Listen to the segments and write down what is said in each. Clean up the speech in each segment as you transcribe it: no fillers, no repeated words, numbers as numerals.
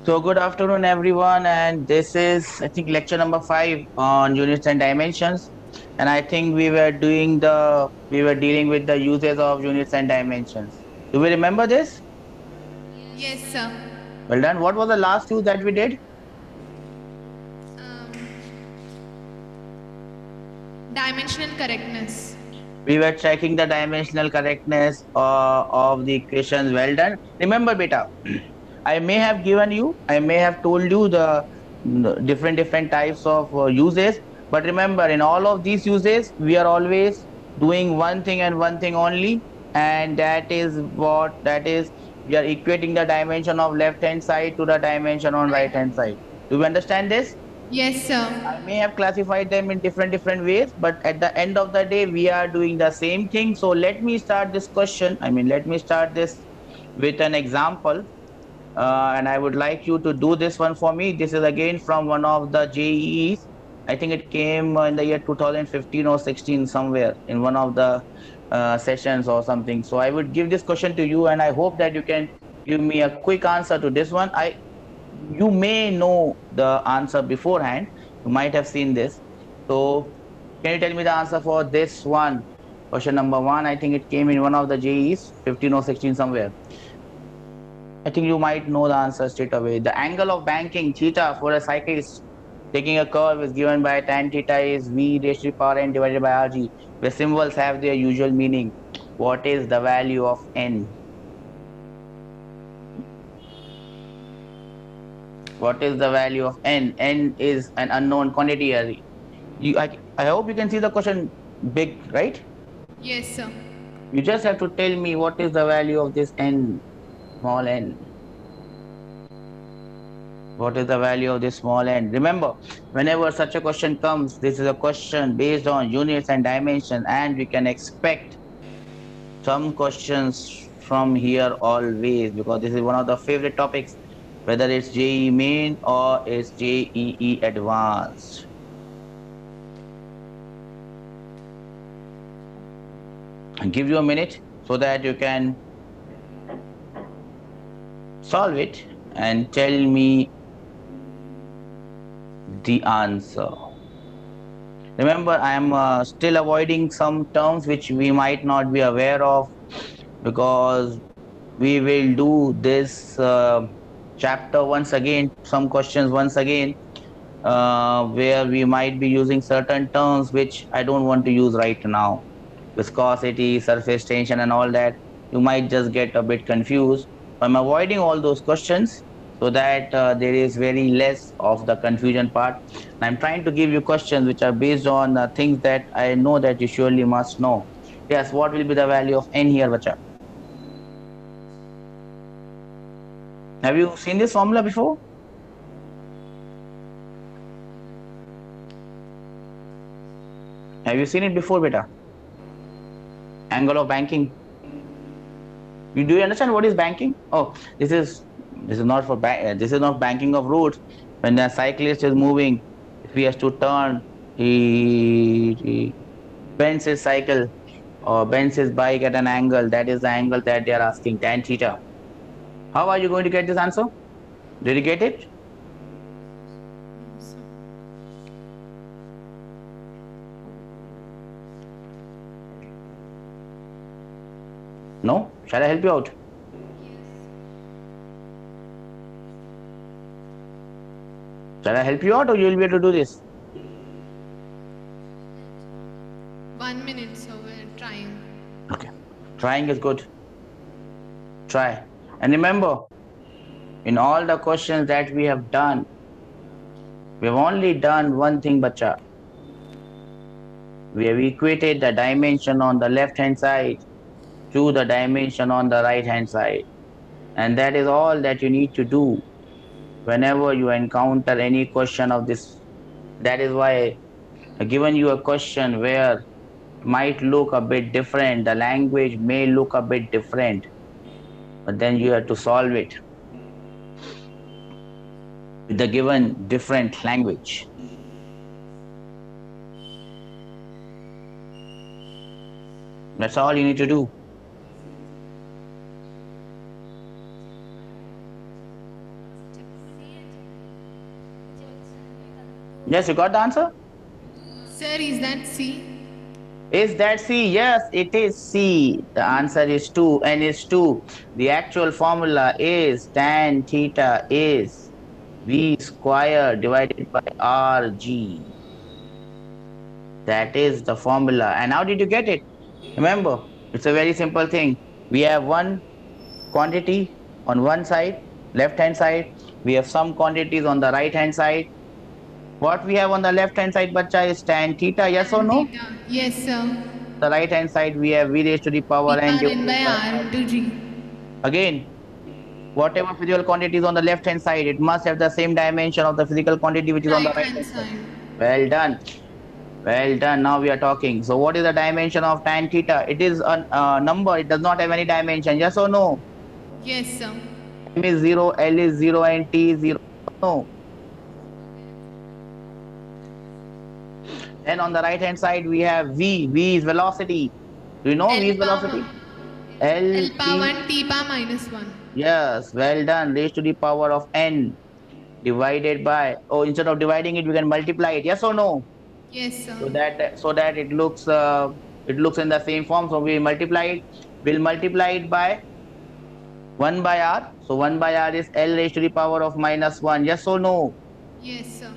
So good afternoon, everyone, and this is I think lecture number 5 on units and dimensions. And I think we were dealing with the uses of units and dimensions. Do we remember this? Yes, sir. Well done. What was the last use that we did? Um, Dimensional correctness. We were checking the dimensional correctness of the equations. Well done. Remember, beta, I may have told you the different types of uses. But remember, in all of these uses, we are always doing one thing and one thing only, and that is we are equating the dimension of left hand side to the dimension on right hand side. Do we understand this? Yes, sir. I may have classified them in different ways, but at the end of the day, we are doing the same thing. So let me start this question. Let me start this with an example. And I would like you to do this one for me. This is again from one of the JEEs. I think it came in the year 2015 or 16 somewhere in one of the sessions or something. So I would give this question to you, and I hope that you can give me a quick answer to this one. You may know the answer beforehand. You might have seen this. So can you tell me the answer for this one? Question number 1. I think it came in one of the JEEs, 15 or 16 somewhere. I think you might know the answer straight away. The angle of banking theta for a cyclist taking a curve is given by tan theta is v raised to the power n divided by rg, where symbols have their usual meaning. What is the value of n? What is the value of n? N is an unknown quantity. I hope you can see the question big, right? Yes, sir. You just have to tell me what is the value of this n, small n. What is the value of this small n? Remember, whenever such a question comes, this is a question based on units and dimensions, and we can expect some questions from here always, because this is one of the favorite topics, whether it's JEE Main or it's JEE Advanced. I'll give you a minute so that you can solve it and tell me the answer. Remember, I am still avoiding some terms which we might not be aware of, because we will do this chapter once again, some questions once again, where we might be using certain terms which I don't want to use right now. Viscosity, surface tension, and all that. You might just get a bit confused. I'm avoiding all those questions so that there is very less of the confusion part. And I'm trying to give you questions which are based on things that I know that you surely must know. Yes, what will be the value of n here, bacha? Have you seen this formula before? Have you seen it before, beta? Angle of banking. Do you understand what is banking? Oh, this is not for this is not banking of roads. When the cyclist is moving, if he has to turn, he bends his cycle or bends his bike at an angle. That is the angle that they are asking, tan theta. How are you going to get this answer? Did you get it? No? Shall I help you out? Shall I help you out, or you will be able to do this? 1 minute, so we're trying. Okay. Trying is good. Try. And remember, in all the questions that we have done, we have only done one thing, bacha. We have equated the dimension on the left hand side to the dimension on the right hand side. And that is all that you need to do whenever you encounter any question of this. That is why I've given you a question where it might look a bit different, the language may look a bit different, but then you have to solve it with the given different language. That's all you need to do. Yes, you got the answer? Sir, is that C? Is that C? Yes, it is C. The answer is 2. N is 2. The actual formula is tan theta is V square divided by RG. That is the formula. And how did you get it? Remember, it's a very simple thing. We have one quantity on one side, left hand side. We have some quantities on the right hand side. What we have on the left hand side, bacha, is tan theta. Yes or Tan no? theta. Yes, sir. The right hand side, we have V raised to the power P n R N divided by by R R. into G. Again, whatever physical quantity is on the left hand side, it must have the same dimension of the physical quantity which is on the Right right hand hand side. side. Well done. Well done. Now we are talking. So, what is the dimension of tan theta? It is a number. It does not have any dimension. Yes or no? Yes, sir. M is 0, L is 0, and T is 0. No. Then on the right hand side, we have V. V is velocity. Do you know L V is power velocity? L, L power T. 1 T power minus 1. Yes. Well done. Raised to the power of N divided by. Oh, instead of dividing it, we can multiply it. Yes or no? Yes, sir. So that it looks in the same form. So we multiply it. We'll multiply it by 1 by r. So 1 by r is L raised to the power of minus 1. Yes or no? Yes, sir.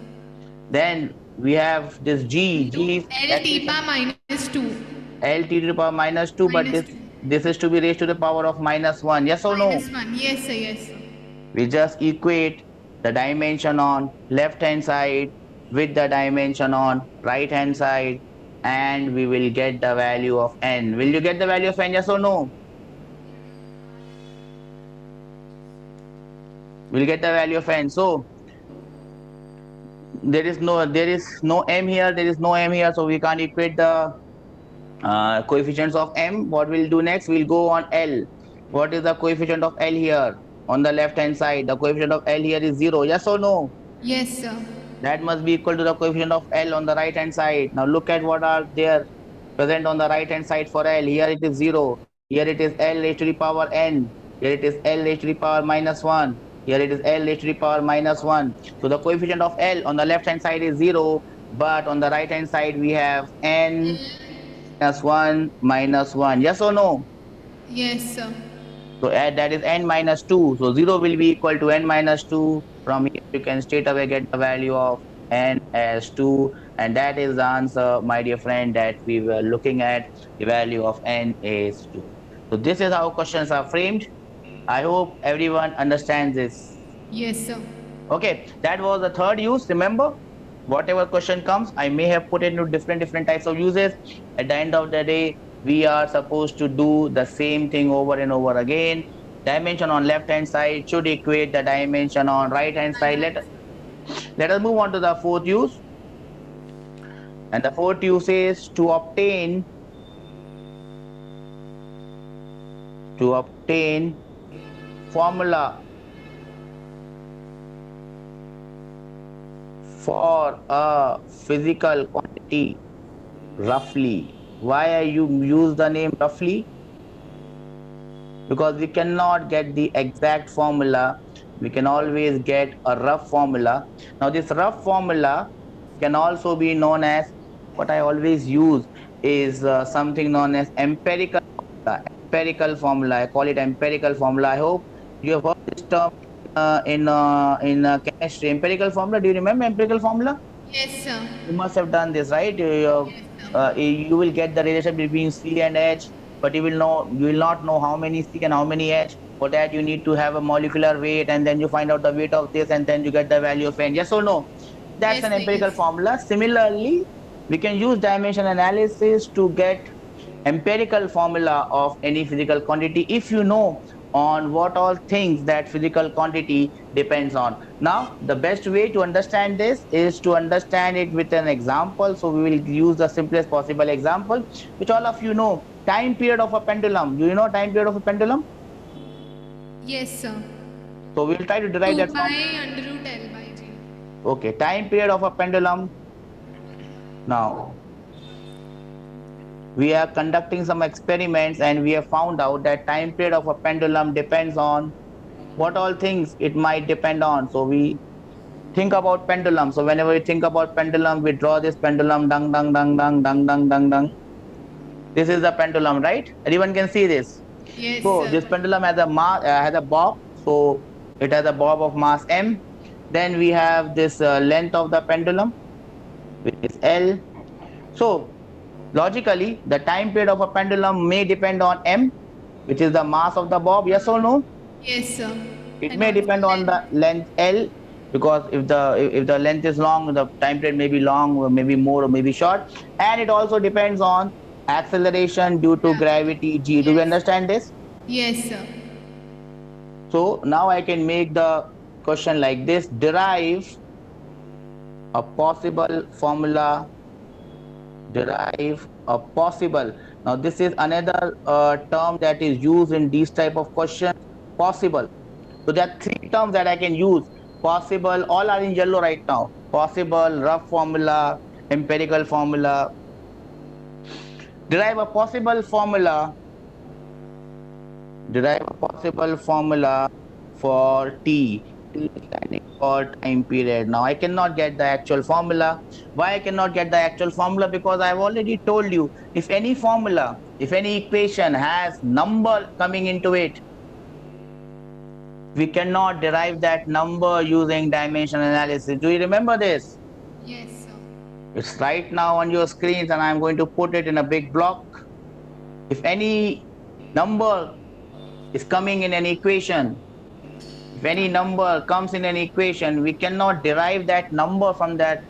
Then we have this G. Into G is L T accretion. power minus 2. L t to the power minus 2, but Minus this 2. this is to be raised to the power of minus 1. Yes or no? Minus 1. Yes, sir. Yes, sir. We just equate the dimension on left hand side with the dimension on right hand side, and we will get the value of n. Will you get the value of n? Yes or no? We'll get the value of n. So there is no m here, there is no m here, so we can't equate the coefficients of m. What we'll do next, we'll go on L. What is the coefficient of L here? On the left hand side, the coefficient of L here is 0. Yes or no? Yes, sir. That must be equal to the coefficient of L on the right hand side. Now look at what are there present on the right hand side for L. Here it is 0. Here it is L raised to the power n. Here it is L raised to the power minus 1. Here it is L raised to the power minus 1. So the coefficient of L on the left hand side is 0, but on the right hand side we have n minus 1 minus 1. Yes or no? Yes, sir. So that is n minus 2. So 0 will be equal to n minus 2. From here you can straight away get the value of n as 2. And that is the answer, my dear friend, that we were looking at. The value of n is 2. So this is how questions are framed. I hope everyone understands this. Yes, sir. Okay, that was the third use. Remember, whatever question comes, I may have put into different types of uses. At the end of the day, we are supposed to do the same thing over and over again. Dimension on left hand side should equate the dimension on right hand side. Let us move on to the fourth use. And the fourth use is to obtain formula for a physical quantity roughly. Why I use the name roughly? Because we cannot get the exact formula. We can always get a rough formula. Now this rough formula can also be known as, what I always use is something known as empirical formula. Empirical formula. I call it empirical formula. I hope you have heard this term in chemistry. Empirical formula. Do you remember empirical formula? Yes, sir. You must have done this, right? Yes, sir. You will get the relation between C and H, but you will not know how many C and how many H. For that, you need to have a molecular weight, and then you find out the weight of this, and then you get the value of N. Yes or no? That's Yes, an sir. empirical Yes. formula. Similarly, we can use dimension analysis to get empirical formula of any physical quantity if you know on what all things that physical quantity depends on. Now, the best way to understand this is to understand it with an example. So we will use the simplest possible example, which all of you know. Time period of a pendulum. Do you know time period of a pendulum? Yes, sir. So we'll try to derive 2 that pi from. under root L by G. Okay, time period of a pendulum. Now, we are conducting some experiments and we have found out that time period of a pendulum depends on what all things it might depend on. So we think about pendulum. So whenever we think about pendulum, we draw this pendulum, dung, dung, dung, dung, dung, dung, dung, dung. This is the pendulum, right? Everyone can see this. Yes, So sir. this pendulum has a has a bob. So it has a bob of mass m. Then we have this length of the pendulum, which is L. So logically, the time period of a pendulum may depend on m, which is the mass of the bob. Yes or no? Yes, sir. It And may also depend on the length. length L, because if the length is long, the time period may be long, or maybe more, or maybe short. And it also depends on acceleration due to Gravity. gravity g. Do we Yes, sir. understand this? Yes, sir. So now I can make the question like this: derive a possible formula. Derive a possible. Now this is another term that is used in these type of questions. Possible. So there are three terms that I can use. Possible, all are in yellow right now. Possible, rough formula, empirical formula. Derive a possible formula. Derive a possible formula for T. T standing for time period. Now I cannot get the actual formula. Why I cannot get the actual formula? Because I've already told you, if any formula, if any equation has number coming into it, we cannot derive that number using dimension analysis. Do you remember this? Yes, sir. It's right now on your screens, and I'm going to put it in a big block. If any number is coming in an equation, if any number comes in an equation, we cannot derive that number from that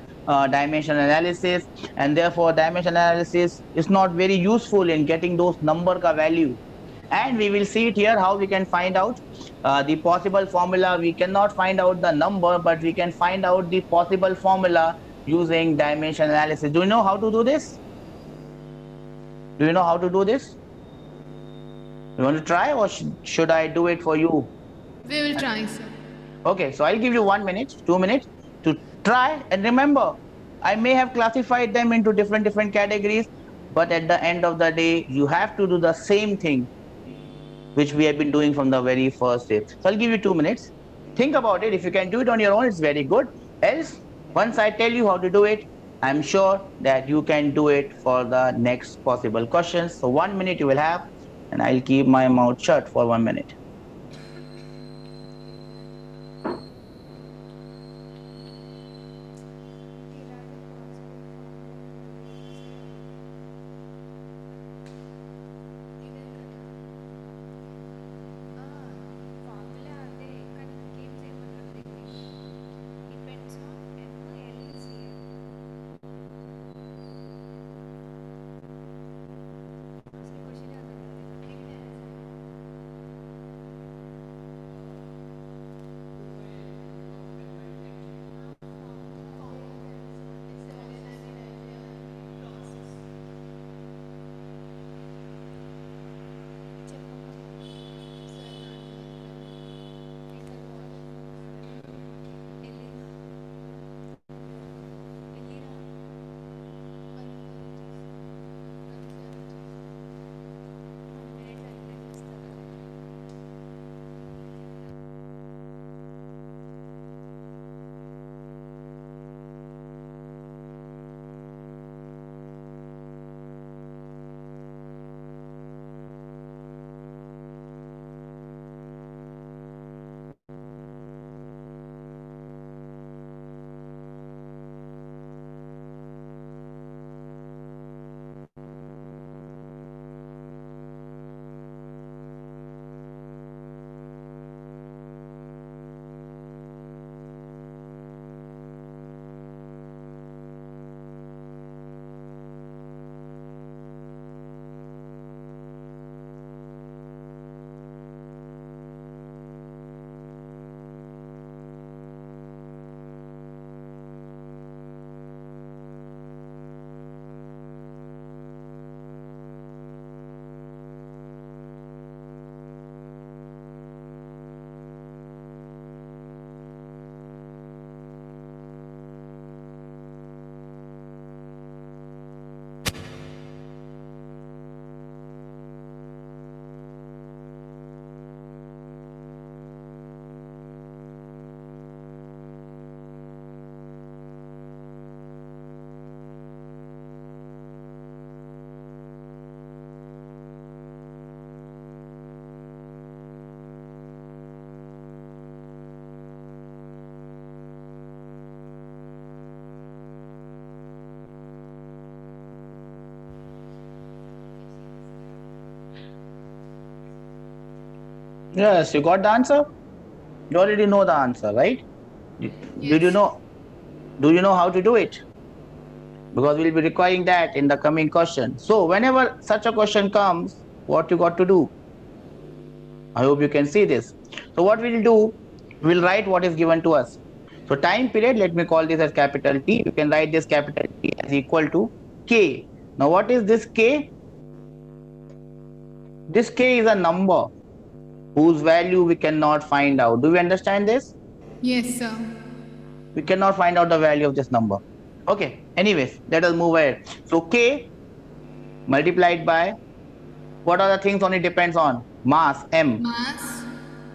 dimension analysis, and therefore dimension analysis is not very useful in getting those number ka value. And we will see it here how we can find out the possible formula. We cannot find out the number, but we can find out the possible formula using dimension analysis. Do you know how to do this? Do you know how to do this? You want to try, or should I do it for you? We will try, sir. Okay, so I'll give you 1 minute, 2 minutes to try. And remember, I may have classified them into different categories, but at the end of the day, you have to do the same thing which we have been doing from the very first day. So I'll give you 2 minutes. Think about it. If you can do it on your own, it's very good. Else, once I tell you how to do it, I'm sure that you can do it for the next possible questions. So 1 minute you will have, and I'll keep my mouth shut for 1 minute. Yes, you got the answer. You already know the answer, right? Did you Yes. know? Do you know how to do it? Because we'll be requiring that in the coming question. So whenever such a question comes, what you got to do? I hope you can see this. So what we'll do, we'll write what is given to us. So time period, let me call this as capital T. You can write this capital T as equal to K. Now what is this K? This K is a number whose value we cannot find out. Do we understand this? Yes, sir. We cannot find out the value of this number. Okay, anyways, let us move ahead. So K multiplied by, what are the things on it depends on? Mass, M. Mass.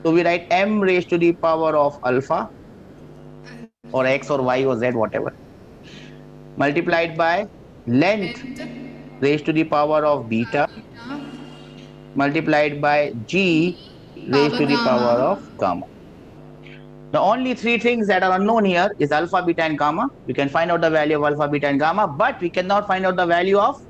So we write M raised to the power of alpha or X or Y or Z, whatever, multiplied by length Length. raised to the power of beta Beta. multiplied by G raised Power to the power of gamma. gamma. The only three things that are unknown here is alpha, beta, and gamma. We can find out the value of alpha, beta, and gamma, but we cannot find out the value of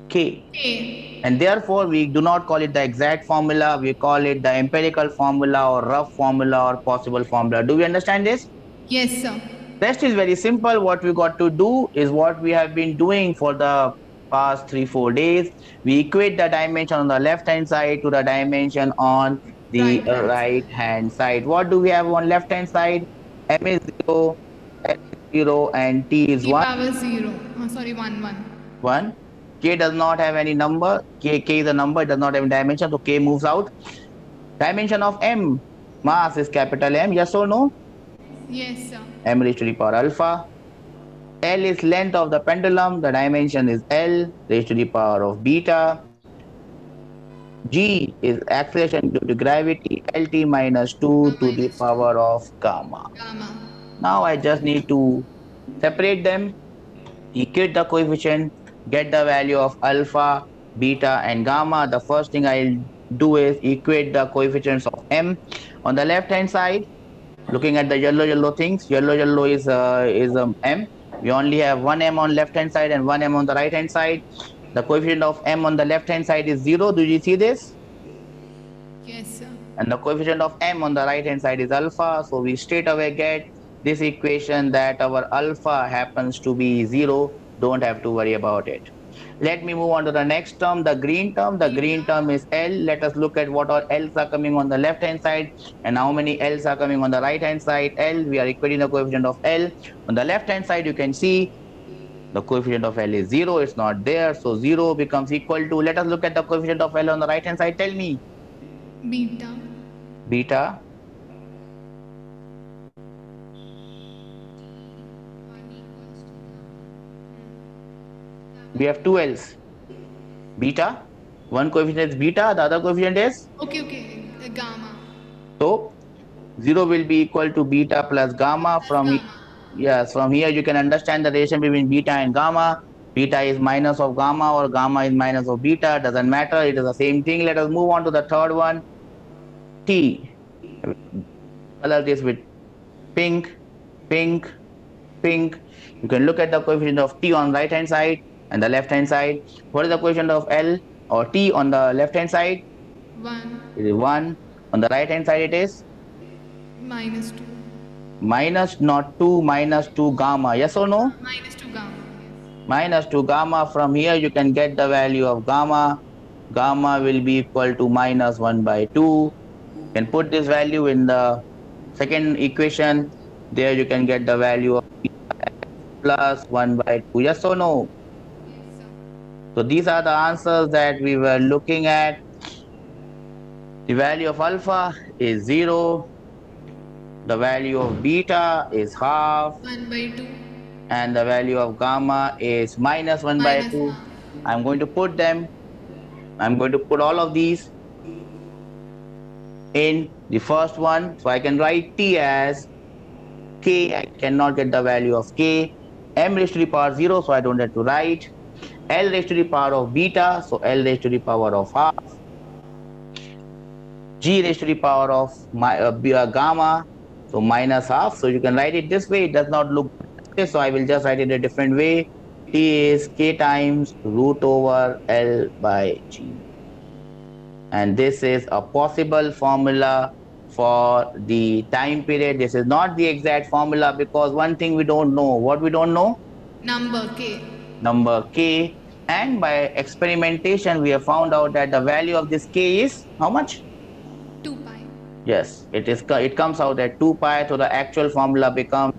K. K. And therefore, we do not call it the exact formula. We call it the empirical formula or rough formula or possible formula. Do we understand this? Yes, sir. Rest is very simple. What we got to do is what we have been doing for the past 3-4 days. We equate the dimension on the left hand side to the dimension on the Right hand right side. hand side. What do we have on left hand side? M is 0, L is 0, and T is T 1. power 0. Oh, sorry, 1, 1. 1. K does not have any number. K is a number, it does not have any dimension, so K moves out. Dimension of M, mass is capital M, yes or no? Yes, sir. M raised to the power alpha. L is length of the pendulum, the dimension is L raised to the power of beta. G is acceleration due to gravity, LT minus 2 Gamma to the minus 2. power of gamma. Gamma. Now I just need to separate them, equate the coefficient, get the value of alpha, beta, and gamma. The first thing I'll do is equate the coefficients of M. On the left hand side, looking at the yellow things, yellow is M. We only have one M on left hand side and one M on the right hand side. The coefficient of M on the left hand side is 0. Do you see this? Yes, sir. And the coefficient of M on the right hand side is alpha. So we straight away get this equation that our alpha happens to be 0. Don't have to worry about it. Let me move on to the next term, the green term. The green Beta. term is L. Let us look at what all L's are coming on the left hand side and how many L's are coming on the right hand side. L, we are equating the coefficient of L. On the left hand side, you can see the coefficient of L is 0. It's not there. So 0 becomes equal to, let us look at the coefficient of L on the right hand side. Tell me, Beta. beta. 1 equals to We have two L's. Beta. One coefficient is beta, the other coefficient is, Okay, okay. Gamma. so 0 will be equal to beta plus gamma. Plus gamma. Yes, from here you can understand the relation between beta and gamma. Beta is minus of gamma or gamma is minus of beta. Doesn't matter. It is the same thing. Let us move on to the third one. T. Color this with pink, pink, pink. You can look at the coefficient of T on right hand side and the left hand side. What is the coefficient of L or T on the left hand side? 1. It is 1. On the right hand side it is Minus 2. minus, not 2, minus 2 gamma. Yes or no? Minus 2 gamma. Yes. Minus 2 gamma. From here you can get the value of gamma. Gamma will be equal to minus 1 by 2. You can put this value in the second equation. There you can get the value of plus 1 by 2. Yes or no? Yes, sir. So these are the answers that we were looking at. The value of alpha is 0. The value of beta is half. 1 by 2. And the value of gamma is minus 1 by Minus 2. half. I'm going to put them, I'm going to put all of these in the first one. So I can write T as K. I cannot get the value of K. M raised to the power 0, so I don't have to write. L raised to the power of beta, so L raised to the power of half. G raised to the power of gamma, so minus half. So you can write it this way. It does not look this way, so I will just write it a different way. T is K times root over L by G. And this is a possible formula for the time period. This is not the exact formula because one thing we don't know. What we don't know? Number K. Number K. And by experimentation, we have found out that the value of this K is how much? 2 pi. Yes, it comes out at 2 pi. So the actual formula becomes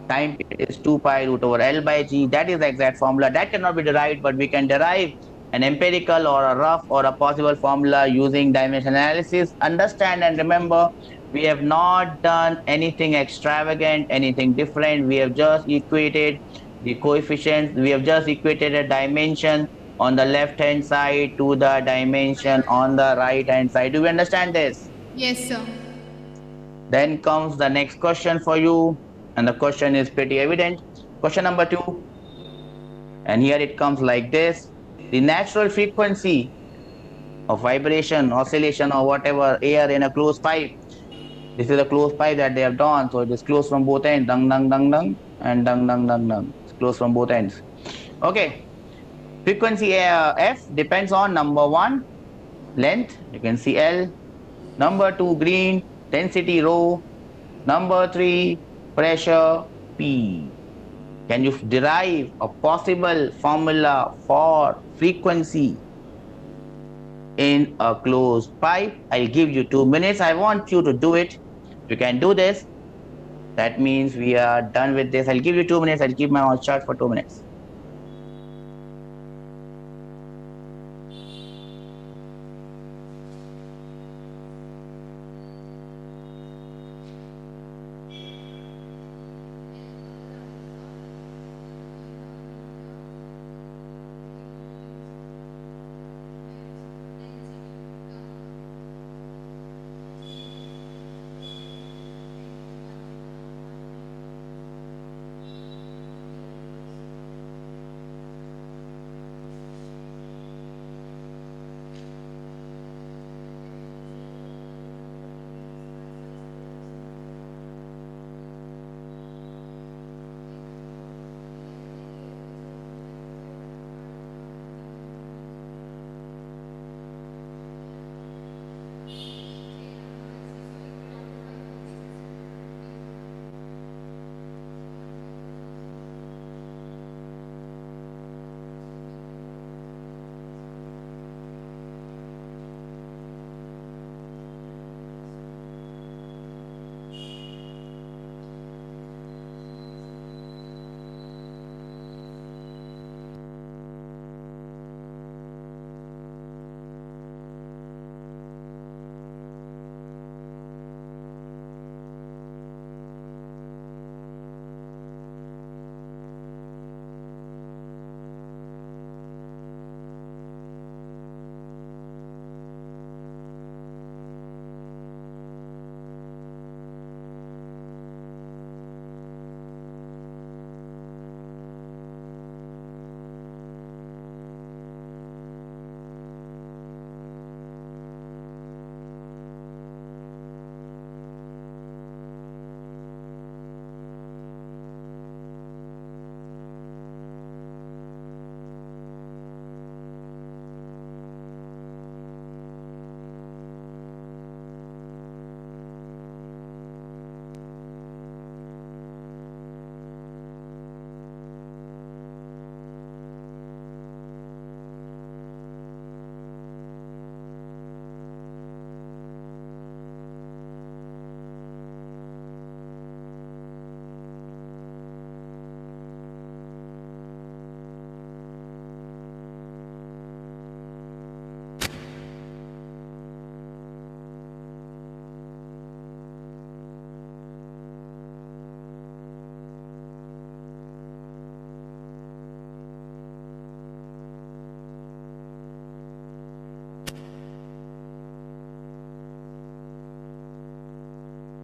time period is 2 pi root over L by G. That is the exact formula. That cannot be derived, but we can derive an empirical or a rough or a possible formula using dimension analysis. Understand and remember, we have not done anything extravagant, anything different. We have just equated the coefficients. We have just equated a dimension on the left hand side to the dimension on the right hand side. Do we understand this? Yes, sir. Then comes the next question for you, and the question is pretty evident. Question number 2, and here it comes like this. The natural frequency of vibration, oscillation, or whatever air in a closed pipe. This is a closed pipe that they have drawn, so it is closed from both ends, dung, dung, dung, dung, and dung, dung, dung, dung. It's closed from both ends. Okay, frequency F depends on number 1, length, you can see L, number 2, green, density rho, number 3, pressure P. Can you derive a possible formula for frequency in a closed pipe? I'll give you 2 minutes. I want you to do it. If you can do this, that means we are done with this. I'll give you 2 minutes. I'll keep my mouth shut for 2 minutes.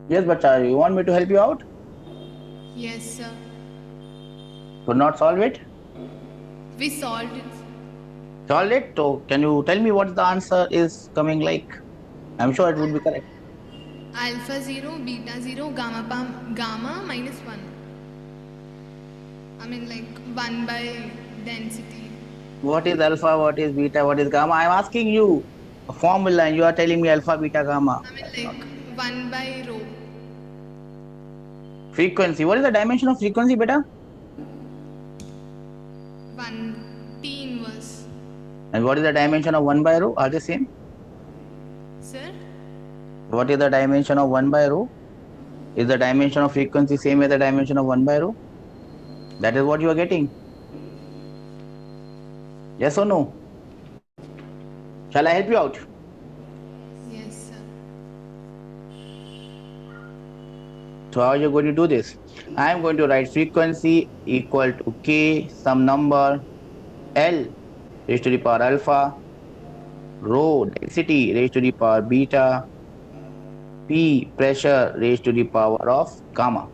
Yes, but you want me to help you out? Yes, sir. Could not solve it? We solved it. Solved it? So can you tell me what the answer is coming like? I'm sure it would be correct. Alpha 0, beta 0, gamma minus 1. I mean like 1 by density. What is alpha? What is beta? What is gamma? I'm asking you. A formula, and you are telling me alpha, beta, gamma. I mean like 1 by rho. Frequency. What is the dimension of frequency, beta? 1 T inverse. And what is the dimension of 1 by rho? Are they same? Sir? What is the dimension of 1 by rho? Is the dimension of frequency same as the dimension of 1 by rho? That is what you are getting. Yes or no? Shall I help you out? Yes, sir. So how are you going to do this? I am going to write frequency equal to K, some number, L raised to the power alpha, rho density raised to the power beta, P pressure raised to the power of gamma.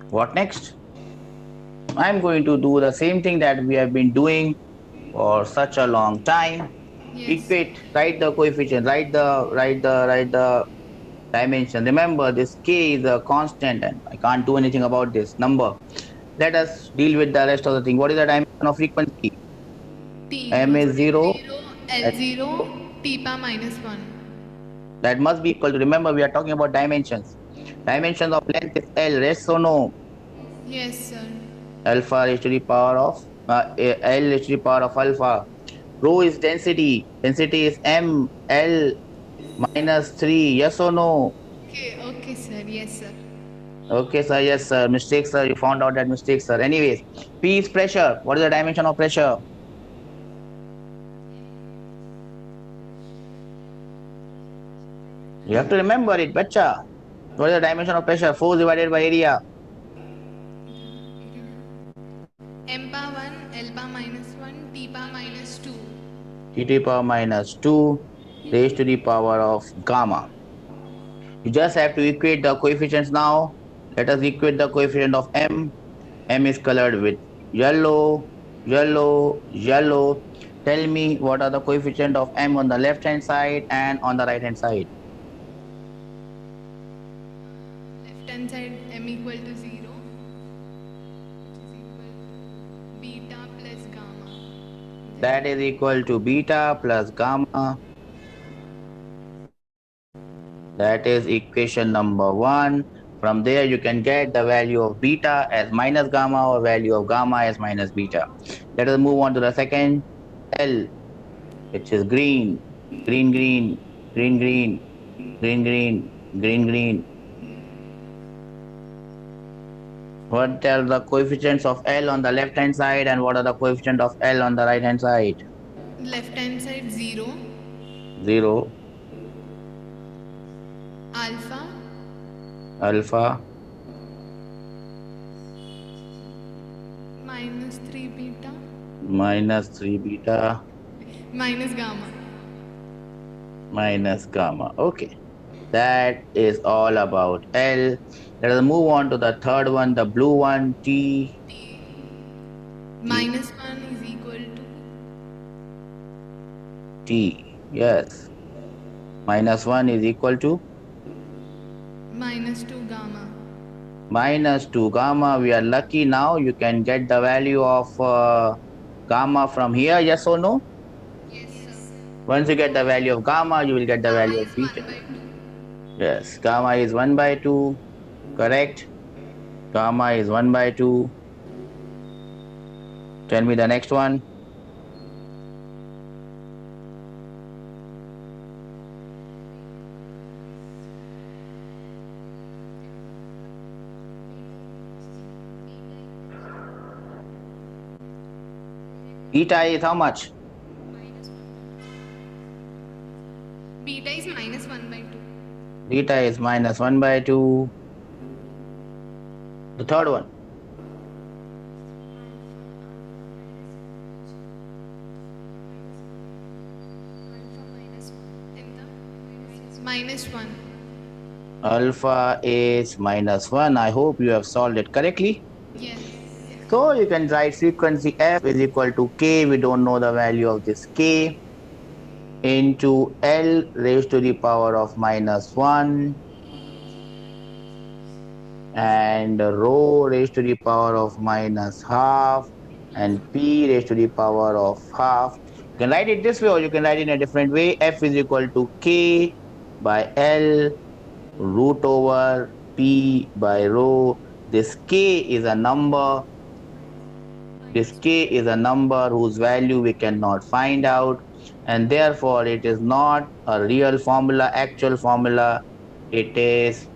What next? I am going to do the same thing that we have been doing for such a long time. Yes. Equate, write the coefficient, write the dimension. Remember, this K is a constant and I can't do anything about this number. Let us deal with the rest of the thing. What is the dimension of frequency? T M inverse. is 0. 0, L0, T power minus 1. That must be equal to, remember, we are talking about dimensions. Dimensions of length is L, yes or no? Yes, sir. Alpha raised to the power of L raised to the power of alpha. Rho is density. Density is M L minus 3. Yes or no? Okay, okay, sir. Yes, sir. Okay, sir. Yes, sir. Mistake, sir. You found out that mistake, sir. Anyways, P is pressure. What is the dimension of pressure? You have to remember it, bacha. What is the dimension of pressure? Force divided by area. M power 1, L power minus 1, T power minus 2. T to the power minus 2 raised to the power of gamma. You just have to equate the coefficients now. Let us equate the coefficient of M. M is colored with yellow, yellow, yellow. Tell me what are the coefficient of M on the left hand side and on the right hand side. Left hand side M equal to 0, which is equal to beta plus gamma. That is equal to beta plus gamma. That is equation number 1. From there, you can get the value of beta as minus gamma or value of gamma as minus beta. Let us move on to the second L, which is green, green, green, green, green, green, green, green, green. What are the coefficients of L on the left hand side and what are the coefficients of L on the right hand side? Left hand side 0, 0, alpha, alpha, minus 3 beta, minus 3 beta, minus gamma. minus gamma. Okay. That is all about L. Let us move on to the third one, the blue one, T. T minus 1 is equal to T. Yes. Minus 1 is equal to minus 2 gamma. minus 2 gamma. We are lucky now. You can get the value of gamma from here. Yes or no? Yes, sir. Once you get the value of gamma, you will get the Gamma value of is beta. 1 by 2. Yes. Gamma is 1 by 2. Correct. Gamma is 1 by 2. Tell me the next one. Beta is how much? Beta is minus 1 by 2. Beta is minus 1 by 2. The third one. Minus 1. Alpha is minus 1. I hope you have solved it correctly. Yes. So you can write frequency F is equal to K. We don't know the value of this K into L raised to the power of minus 1 and rho raised to the power of minus half and p raised to the power of half. You can write it this way or you can write it in a different way. F is equal to k by L root over p by rho. This k is a number. This k is a number whose value we cannot find out, and therefore it is not a real formula, actual formula. It is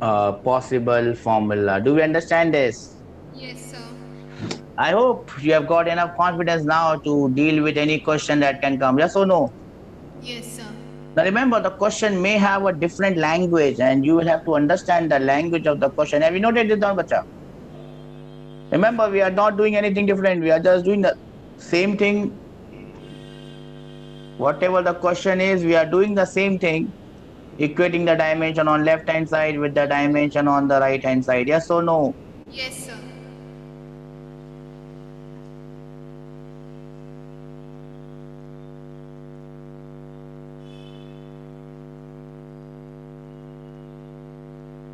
a possible formula. Do we understand this? Yes, sir. I hope you have got enough confidence now to deal with any question that can come. Yes or no? Yes, sir. Now remember, the question may have a different language, and you will have to understand the language of the question. Have you noted this down, bacha? Remember, we are not doing anything different. We are just doing the same thing. Whatever the question is, we are doing the same thing, equating the dimension on left hand side with the dimension on the right hand side. Yes or no? Yes, sir.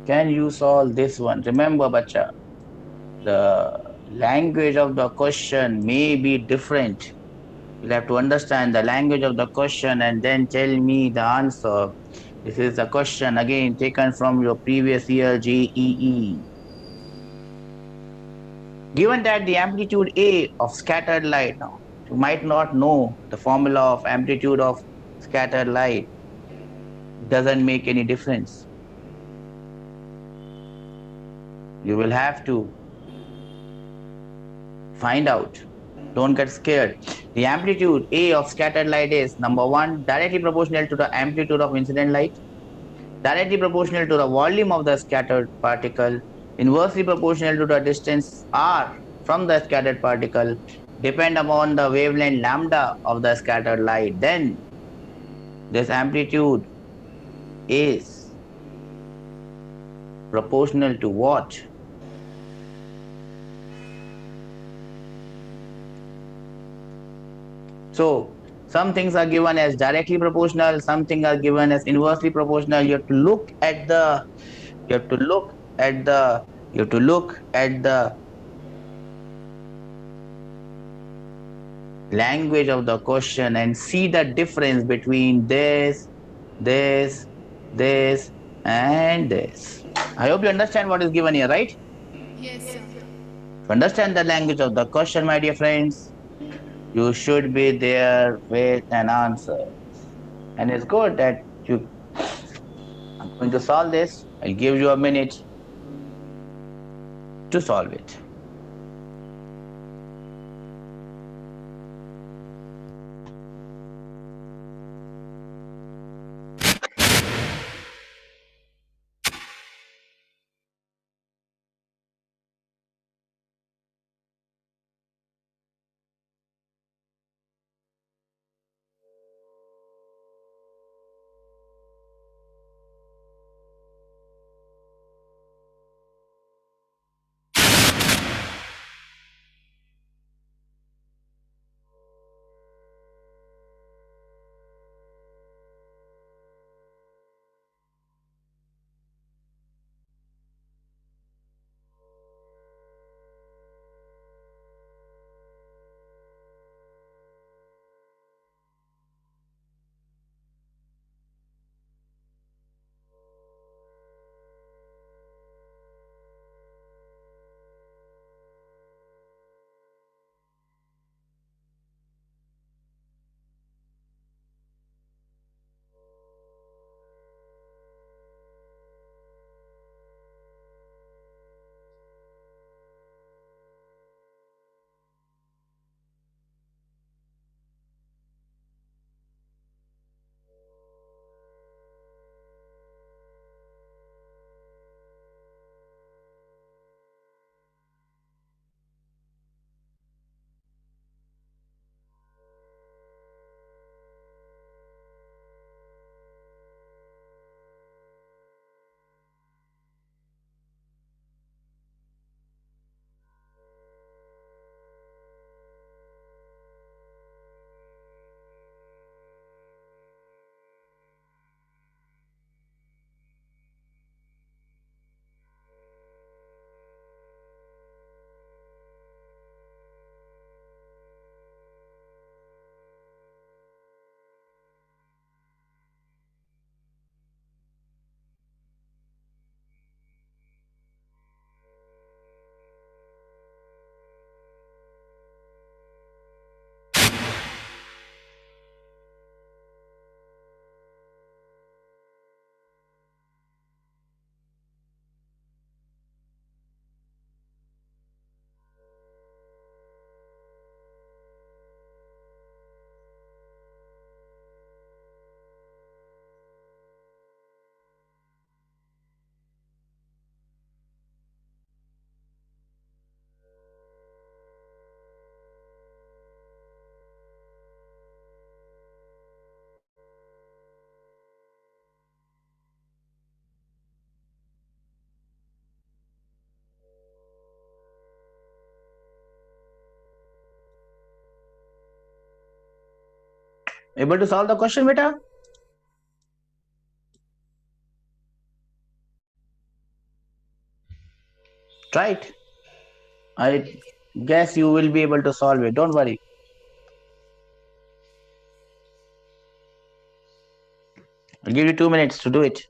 Can you solve this one? Remember, bacha, the language of the question may be different. You'll have to understand the language of the question and then tell me the answer. This is a question again taken from your previous year JEE. Given that the amplitude A of scattered light, now you might not know the formula of amplitude of scattered light, doesn't make any difference. You will have to find out. Don't get scared. The amplitude A of scattered light is number one, directly proportional to the amplitude of incident light, directly proportional to the volume of the scattered particle, inversely proportional to the distance r from the scattered particle, depend upon the wavelength lambda of the scattered light. Then this amplitude is proportional to what? So some things are given as directly proportional, some things are given as inversely proportional. You have to look at the you have to look at the you have to look at the language of the question and see the difference between this, this, and this. I hope you understand what is given here, right? Yes, sir. To understand the language of the question, my dear friends, you should be there with an answer. And it's good that I'm going to solve this. I'll give you a minute to solve it. Able to solve the question, beta? Try it. I guess you will be able to solve it. Don't worry. I'll give you 2 minutes to do it.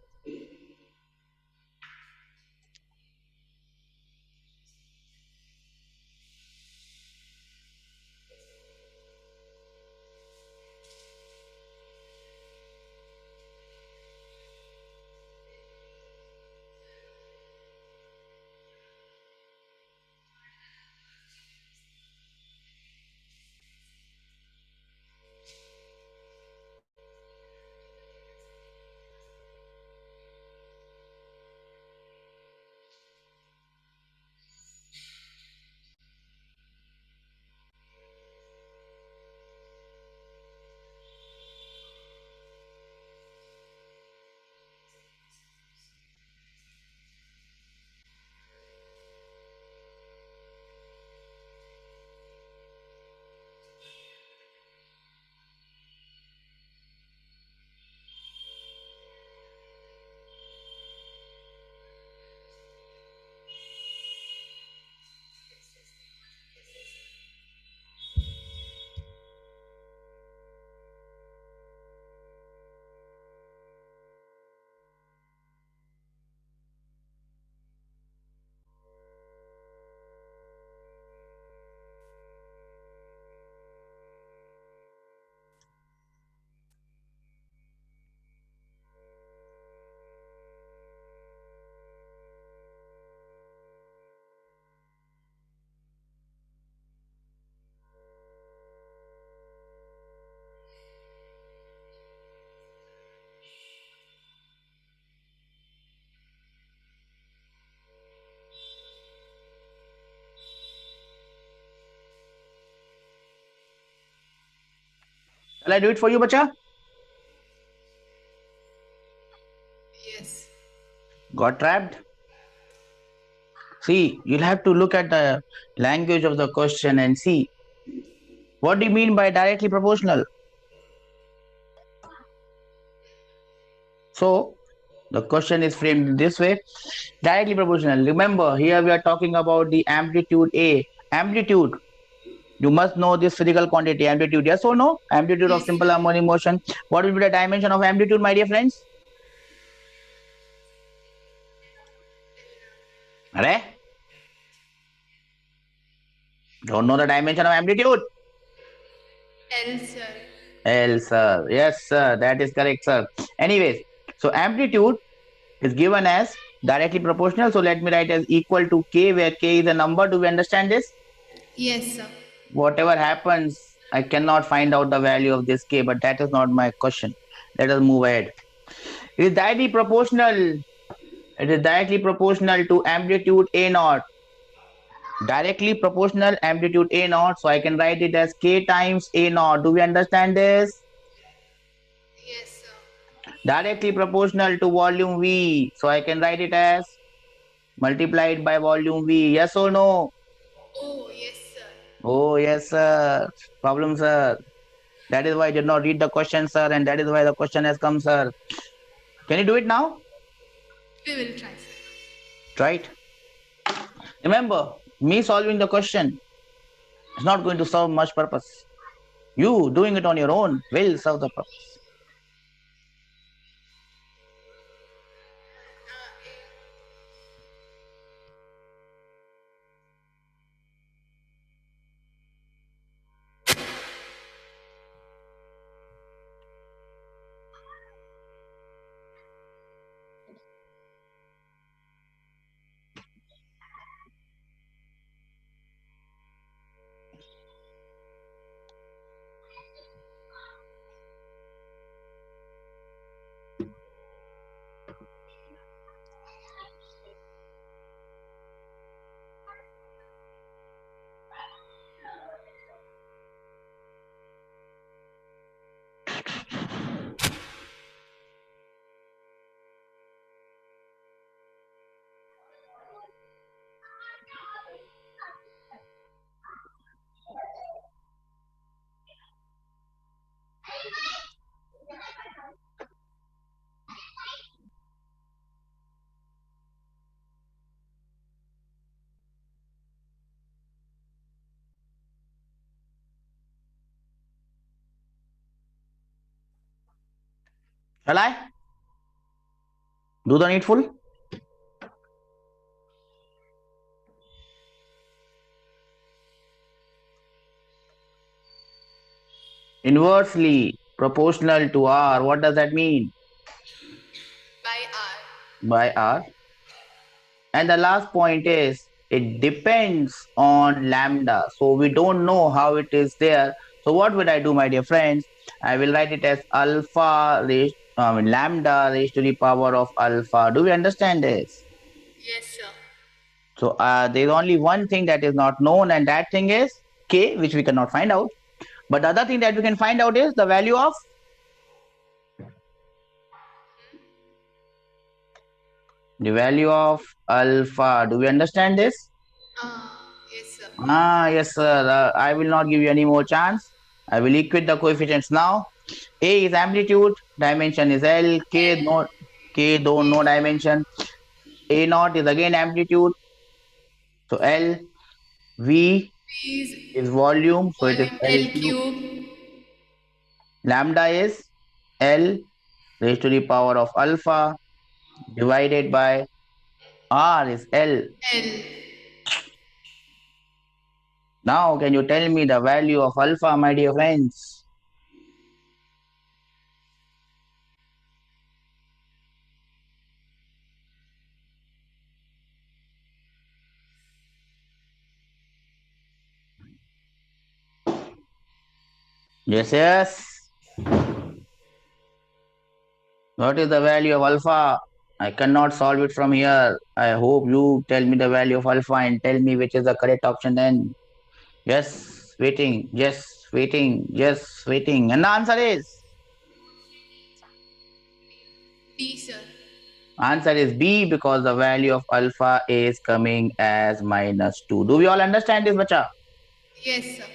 Shall I do it for you, bacha? Yes. Got trapped? See, you'll have to look at the language of the question and see what do you mean by directly proportional. So, the question is framed this way. Directly proportional. Remember, here we are talking about the amplitude A. Amplitude. You must know this physical quantity, amplitude. Yes or no? Amplitude of Yes, simple sir. harmonic motion. What will be the dimension of amplitude, my dear friends? Are? Don't know the dimension of amplitude? L, sir. L, sir. Yes, sir. That is correct, sir. Anyways, so amplitude is given as directly proportional. So let me write as equal to k, where k is a number. Do we understand this? Yes, sir. Whatever happens, I cannot find out the value of this k, but that is not my question. Let us move ahead. It is directly proportional. It is directly proportional to amplitude A naught. Directly proportional amplitude A naught. So I can write it as k times A naught. Do we understand this? Yes, sir. Directly proportional to volume V. So I can write it as multiplied by volume V. Yes or no? Oh, yes, sir. Oh, yes, sir. Problem, sir. That is why I did not read the question, sir, and that is why the question has come, sir. Can you do it now? We will try, sir. Right. Remember, me solving the question is not going to serve much purpose. You doing it on your own will serve the purpose. Shall I do the needful? Inversely proportional to R. What does that mean? by R. By R. And the last point is it depends on lambda. So we don't know how it is there. So what would I do, my dear friends? I will write it as lambda raised to the power of alpha. Do we understand this? Yes, sir. So there's only one thing that is not known, and that thing is k, which we cannot find out. But the other thing that we can find out is the value of alpha. Do we understand this? Yes, sir. Yes, sir. I will not give you any more chance. I will equate the coefficients now. A is amplitude, dimension is L, L, K don't know dimension. A naught is again amplitude, so L. V V is is volume, so it is volume L L cube. cube. Lambda is L raised to the power of alpha divided by R is L. L. Now, can you tell me the value of alpha, my dear friends? Yes, yes. What is the value of alpha? I cannot solve it from here. I hope you tell me the value of alpha and tell me which is the correct option then. Yes, waiting. Yes, waiting. Yes, waiting. And the answer is? B, sir. Answer is B because the value of alpha is coming as -2. Do we all understand this, bacha? Yes, sir.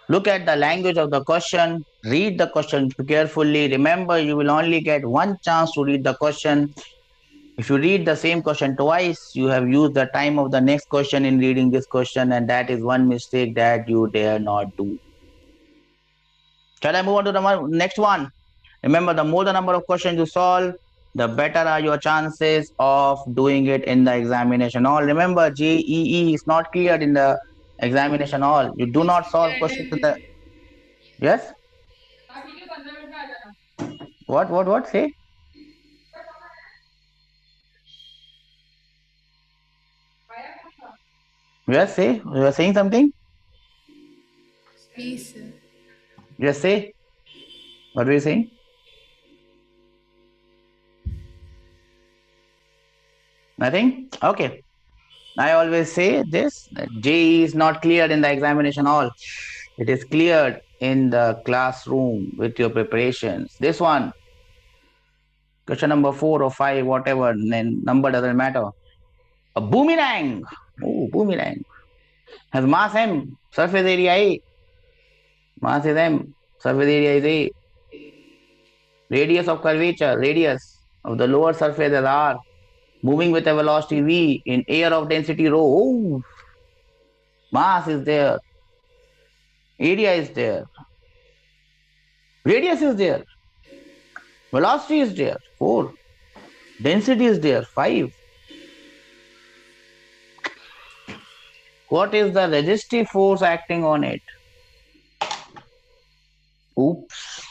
Look at the language of the question. Read the question carefully. Remember, you will only get one chance to read the question. If you read the same question twice, you have used the time of the next question in reading this question, and that is one mistake that you dare not do. Shall I move on to the next one? Remember, the more the number of questions you solve, the better are your chances of doing it in the examination hall. Remember, JEE is not cleared in the examination hall. You do not solve questions in the. Yes? What? Say? Yes, say? You are saying something? B, sir. Yes, say? What were you saying? Nothing? Okay. I always say this, that JEE is not cleared in the examination hall. It is cleared in the classroom with your preparations. This one, question number 4 or 5, whatever, then number doesn't matter. A boomerang, boomerang, has mass M, surface area A, mass is M, surface area is A, radius of curvature, radius of the lower surface is R, moving with a velocity V in air of density rho. Oh, mass is there, area is there, radius is there, velocity is there, 4, density is there, 5. What is the resistive force acting on it? Oops.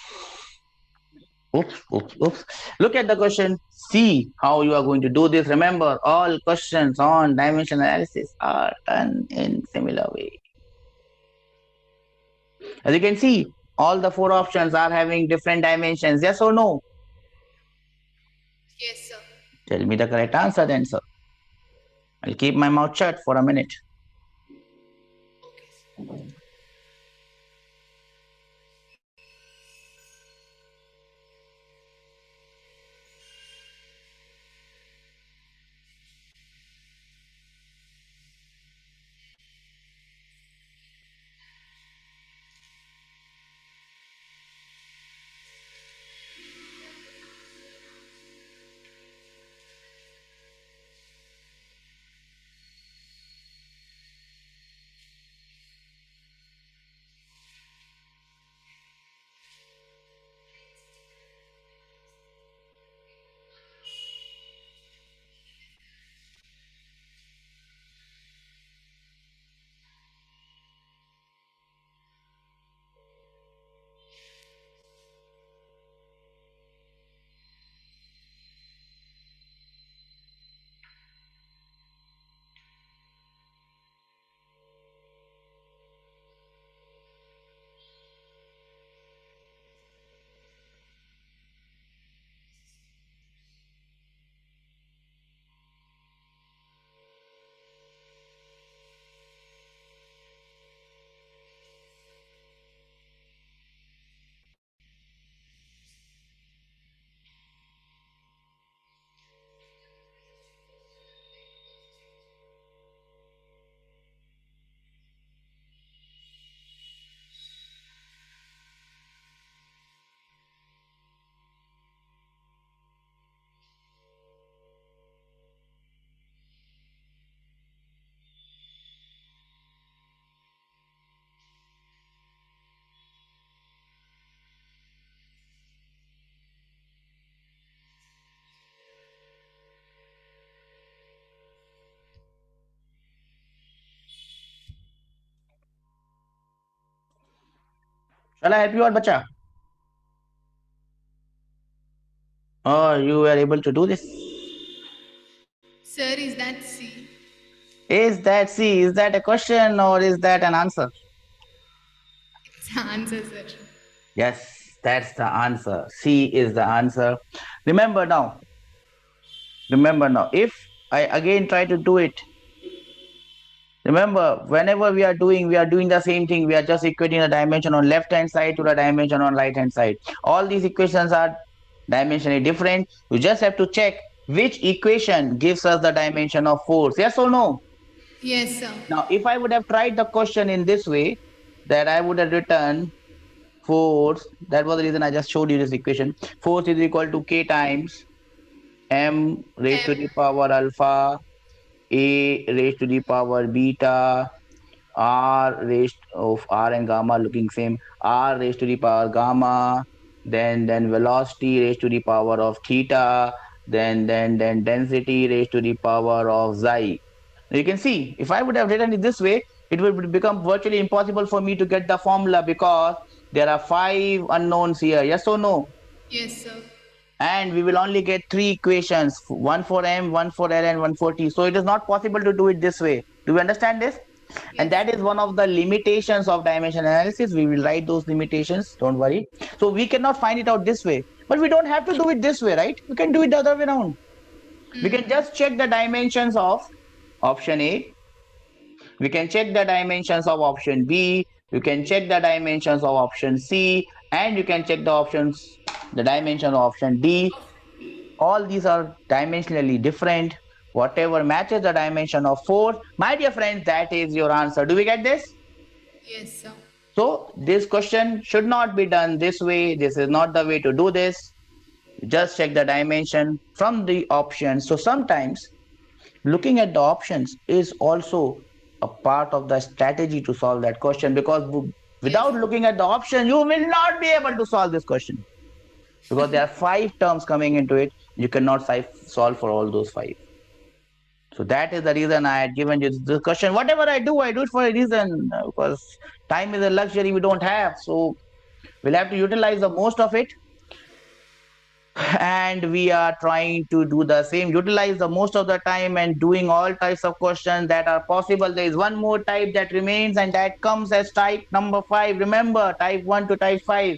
Oops. Look at the question. See how you are going to do this. Remember, all questions on dimension analysis are done in similar way. As you can see, all the 4 options are having different dimensions. Yes or no? Yes, sir. Tell me the correct answer then, sir. I'll keep my mouth shut for a minute. Okay, sir. Shall I help you out, bacha? Oh, you were able to do this. Sir, is that C? Is that C? Is that a question or is that an answer? It's answer, sir. Yes, that's the answer. C is the answer. Remember now, remember now, if I again try to do it, remember, whenever we are doing the same thing. We are just equating the dimension on left hand side to the dimension on right hand side. All these equations are dimensionally different. You just have to check which equation gives us the dimension of force. Yes or no? Yes, sir. Now, if I would have tried the question in this way, that I would have written force. That was the reason I just showed you this equation. Force is equal to K times M raised to M. the power alpha, A raised to the power beta, R raised of R and gamma looking same, R raised to the power gamma, then velocity raised to the power of theta, then density raised to the power of xi. Now you can see, if I would have written it this way, it would become virtually impossible for me to get the formula because there are five unknowns here. Yes or no? Yes, sir. And we will only get three equations, one for M, one for L, and one for T. So it is not possible to do it this way. Do you understand this? And Yes. that is one of the limitations of dimension analysis. We will write those limitations, don't worry. So we cannot find it out this way, but we don't have to do it this way, right? We can do it the other way around. We can just check the dimensions of option A, we can check the dimensions of option B, you can check the dimensions of option C, and you can check the dimension of option D. All these are dimensionally different. Whatever matches the dimension of force, my dear friends, that is your answer. Do we get this? Yes, sir. So this question should not be done this way. This is not the way to do this. Just check the dimension from the options. So sometimes looking at the options is also a part of the strategy to solve that question, because Yes. without looking at the option, you will not be able to solve this question, because there are five terms coming into it. You cannot solve for all those five. So that is the reason I had given you this question. Whatever I do it for a reason, because time is a luxury we don't have. So we'll have to utilize the most of it. And we are trying to do the same, utilize the most of the time and doing all types of questions that are possible. There is one more type that remains, and that comes as type number 5. Remember, type 1 to type 5.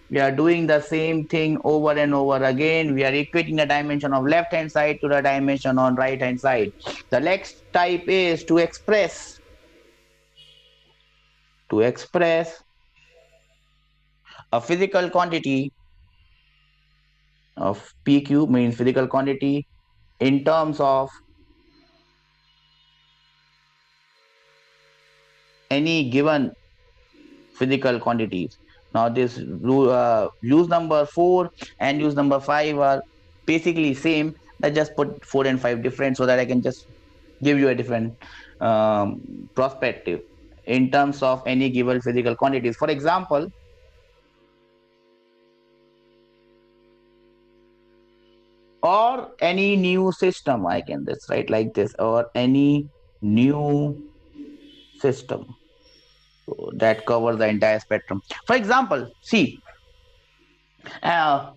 We are doing the same thing over and over again. We are equating the dimension of left hand side to the dimension on right hand side. The next type is to express a physical quantity of PQ, means physical quantity, in terms of any given physical quantities. Now this use number 4 and use number 5 are basically same. I just put 4 and 5 different so that I can just give you a different um, perspective in terms of any given physical quantities. For example, or any new system, I can just write like this, or any new system. So that covers the entire spectrum. For example, see, uh,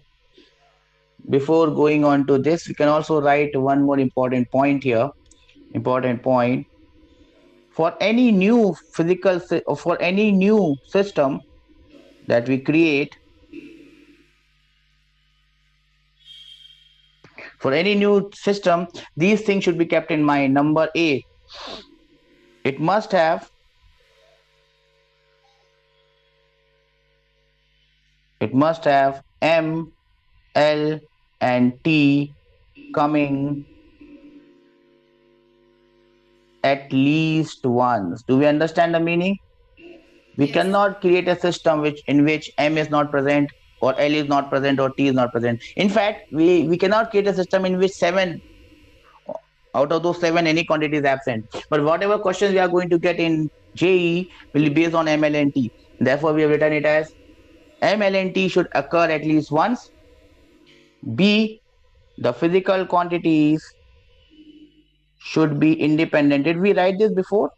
before going on to this, we can also write one more important point here. Important point: for any new or for any new system that we create, for any new system, these things should be kept in mind. Number A, it must have M, L, and T coming at least once. Do we understand the meaning? We Yes. cannot create a system in which M is not present, or L is not present, or T is not present. In fact, we cannot create a system in which seven out of those seven any quantity is absent. But whatever questions we are going to get in JEE will be based on M, L, and T. Therefore, we have written it as M, L, and T should occur at least once. B, the physical quantities should be independent. Did we write this before?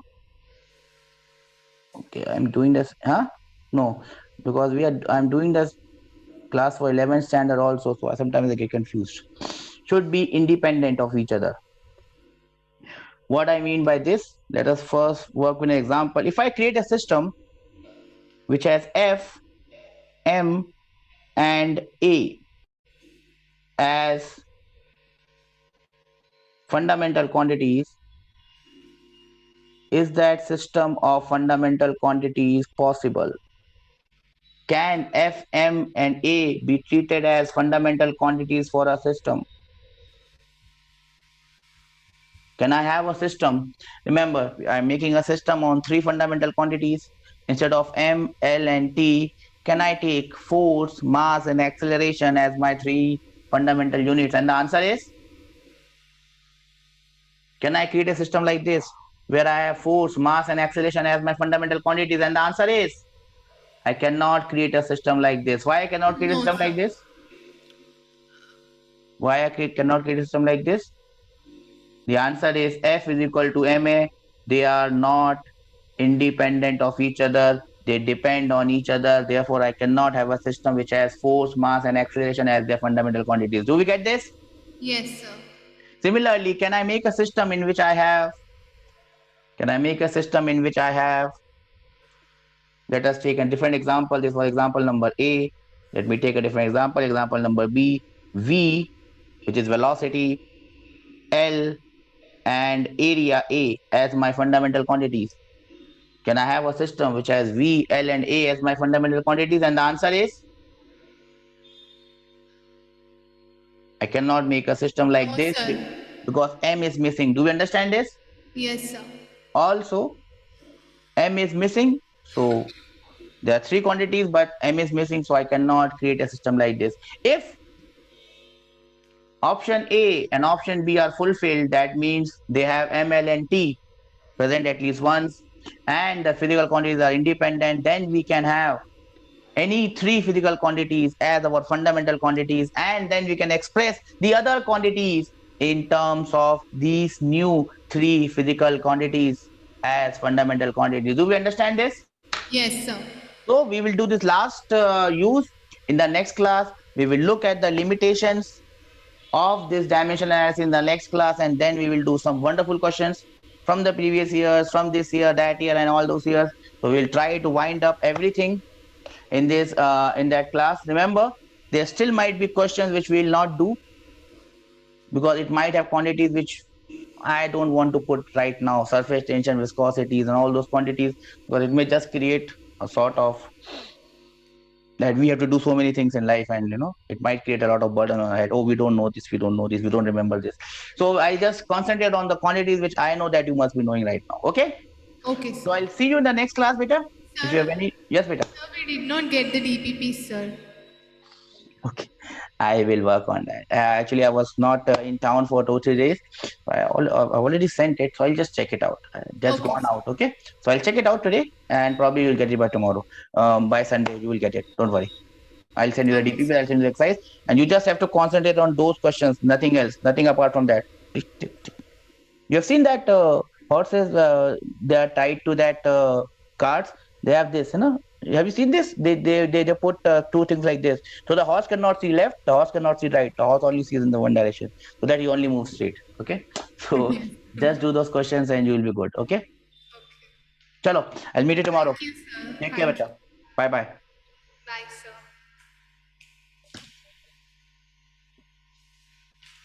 Okay, I'm doing this. Huh? No. because I'm doing this class for 11th standard also, so sometimes I get confused. Should be independent of each other. What I mean by this, let us first work with an example. If I create a system which has F, M, and A as fundamental quantities, is that system of fundamental quantities possible? Can F, M, and A be treated as fundamental quantities for a system? Can I have a system? Remember, I'm making a system on three fundamental quantities. Instead of M, L, and T, can I take force, mass, and acceleration as my three fundamental units? And the answer is, can I create a system like this where I have force, mass, and acceleration as my fundamental quantities? And the answer is, I cannot create a system like this. Why I cannot create a No, system sir. like this? Why cannot create a system like this? The answer is F is equal to ma. They are not independent of each other. They depend on each other. Therefore, I cannot have a system which has force, mass, and acceleration as their fundamental quantities. Do we get this? Yes, sir. Similarly, can I make a system in which I have? Can I make a system in which I have? Let us take a different example. This was example number A. Let me take a different example. Example number B. V, which is velocity, L, and area A as my fundamental quantities. Can I have a system which has V, L, and A as my fundamental quantities? And the answer is, I cannot make a system like No, this sir. because M is missing. Do we understand this? Yes, sir. Also, M is missing. So there are three quantities, but M is missing. So I cannot create a system like this. If option A and option B are fulfilled, that means they have M, L, and T present at least once, and the physical quantities are independent, then we can have any three physical quantities as our fundamental quantities, and then we can express the other quantities in terms of these new three physical quantities as fundamental quantities. Do we understand this? Yes, sir. So we will do this last use in the next class. We will look at the limitations of this dimensional analysis in the next class, and then we will do some wonderful questions from the previous years, from this year, that year, and all those years. So we'll try to wind up everything in that class. Remember, there still might be questions which we will not do because it might have quantities which I don't want to put right now, surface tension, viscosities, and all those quantities, because it may just create a sort of that we have to do so many things in life, and it might create a lot of burden on our head. Oh, we don't know this, we don't know this, we don't remember this. So I just concentrate on the quantities which I know that you must be knowing right now. Okay, Okay, so sir. I'll see you in the next class, beta. If you have Sir, any, yes, beta. sir, we did not get the DPP, sir. Okay, I will work on that. Actually, I was not in town for 2 3 days. I already sent it, so I'll just check it out. Just Okay, gone sir. out. Okay, so I'll check it out today, and probably you'll get it by tomorrow. By Sunday, you will get it. Don't worry. I'll send you the Okay, DPP. sir. I'll send you the exercise, and you just have to concentrate on those questions. Nothing else. Nothing apart from that. You have seen that horses, they are tied to that carts. They have this, Have you seen this? They put two things like this. So the horse cannot see left, the horse cannot see right. The horse only sees in the one direction, so that he only moves straight. Okay. So Yes. just do those questions and you will be good. Okay. Okay. Chalo. I'll meet you tomorrow. Thank you, sir. Take care, Thank you. beta. Bye bye. Bye, sir.